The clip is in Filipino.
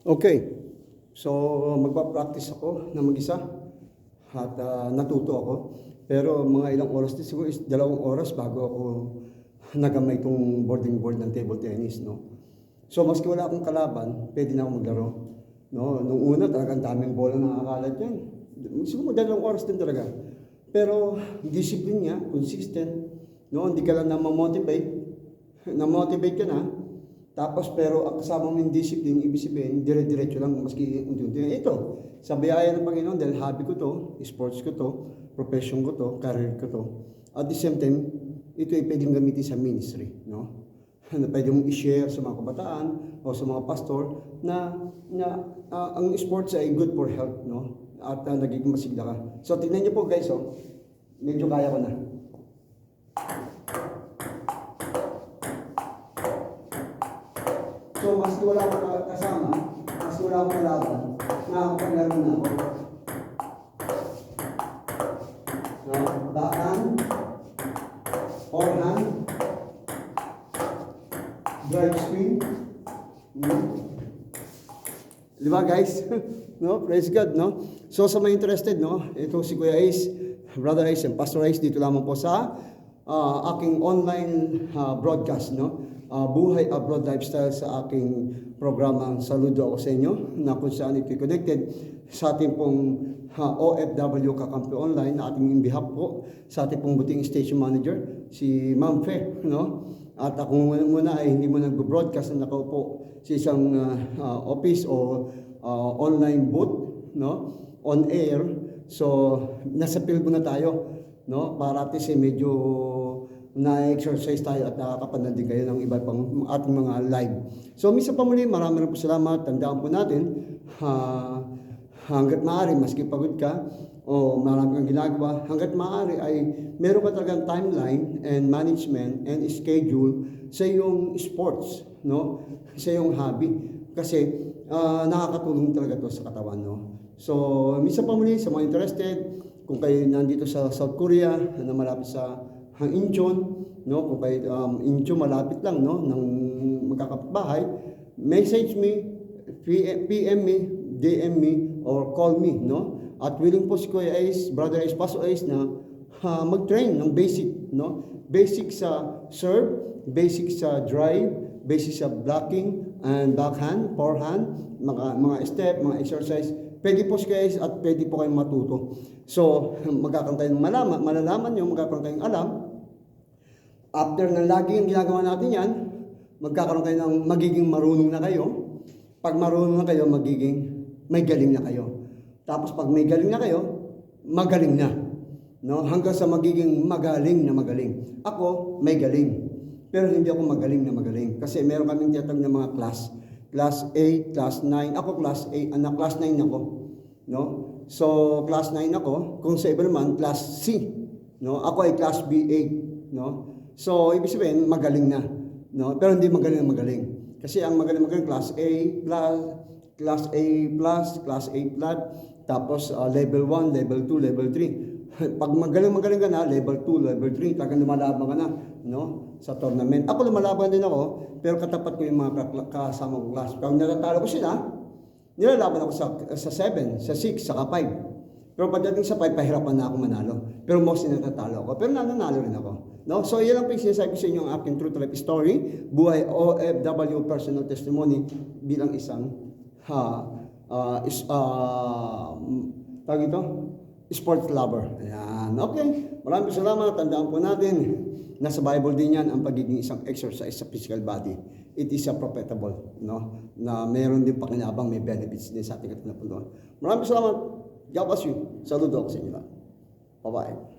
Okay, so magpa-practice ako na mag-isa at natuto ako. Pero mga ilang oras din, siguro 2 oras bago ako nagamay itong boarding board ng table tennis, no? So maski wala akong kalaban, pwede na ako maglaro. No? Nung una talagang daming bola nakakalat yan. Siguro 2 oras din talaga. Pero discipline niya, consistent, no? Hindi ka lang na-motivate ka na. Tapos pero ang kasama mo yung discipline, ibig sabihin, dire-diretso lang maski unti-unti. Ito, sa biyaya ng Panginoon, dahil hobby ko to, sports ko to, profession ko to, career ko to. At the same time, ito ay pwedeng gamitin sa ministry, no? Na pwede mong i-share sa mga kabataan o sa mga pastor na ang sports ay good for health, no? At nagiging masigla ka. So tingnan niyo po guys, medyo kaya ko na. So, maski wala akong kasama, maski wala akong kalaban, nakakapaglaro na ako. So, backhand, forehand, drive swing. Di ba guys? No? Praise God, no? So, sa mga interested, no? Ito si Kuya Ace, Brother Ace, and Pastor Ace, dito lamang po sa aking online broadcast, no? Buhay Abroad Lifestyle sa aking programang Saludo ako sa inyo na kung saan ito'y connected sa ating pong OFW Kakampi Online na ating imbihap po sa ating pong buting station manager, si Ma'am Fe, no? At ako muna ay hindi mo nag-broadcast na nakaupo sa isang office o online booth, no? On air. So, nasa field muna tayo, no? Para at least medyo na-exercise tayo at nakakapanood din kayo ng iba pang ating mga live. So, minsan pa muli, maraming po salamat. Tandaan po natin, hanggat maaari, maski pagod ka, o marami kang ginagawa, hanggat maaari ay meron ka talagang timeline and management and schedule sa iyong sports, no? Sa iyong hobby. Kasi, nakakatulong talaga to sa katawan, no? So, minsan pa muli, sa mga interested, kung kayo nandito sa South Korea, na malapit sa Incheon, no? Kung kayo Incheon malapit lang, no, ng magkakapitbahay, message me, PM me, DM me, or call me, no? At willing po si Kuya Ace, Brother Ace, Pastor Ace na mag-train ng basic, no? Basic sa serve, basic sa drive, basic sa blocking and backhand, forehand, mga step, mga exercise. Pwede po si Kuya Ace at pwede po kayong matuto. So, magkakaroon tayong malalaman nyo, magkakaroon tayong alam. After na lagi yung ginagawa natin yan, magkakaroon kayo ng magiging marunong na kayo. Pag marunong na kayo, may galing na kayo. Tapos pag may galing na kayo, magaling na. No? Hanggang sa magiging magaling na magaling. Ako, may galing. Pero hindi ako magaling na magaling. Kasi meron kaming tiyatag na mga class. Class 8, class 9. Ako class 8, class 9 ako. No? So, class 9 ako. Kung sa iba naman, class C. No? Ako ay class B8. No? So, ibig sabihin, magaling na. No? Pero hindi magaling na magaling. Kasi ang magaling class A, class A+, class A flat, tapos level 1, level 2, level 3. Pag magaling ka na, level 2, level 3, talagang lumalaban ka na, no? Sa tournament. Ako lumalaban din ako, pero katapat ko yung mga kasama kong class. Pag natatalo ko sila, nilalaban ako sa 7, sa 6, sa 5. Pero pagdating sa 5, pahirapan na ako manalo. Pero mostly natatalo ako. Pero nananalo rin ako. No? So, yan lang po yung sinasabi ko sa inyo ang aking true to life story. Buhay OFW personal testimony bilang isang tawag ito? Sports lover. Ayan. Okay. Maraming salamat. Tandaan po natin. Nasa Bible din yan ang pagiging isang exercise sa physical body. It is a profitable. No? Na meron din pakinabang, may benefits din sa ating katanapunan. Maraming salamat. God bless you. Saludo ako sa inyo. Bye-bye.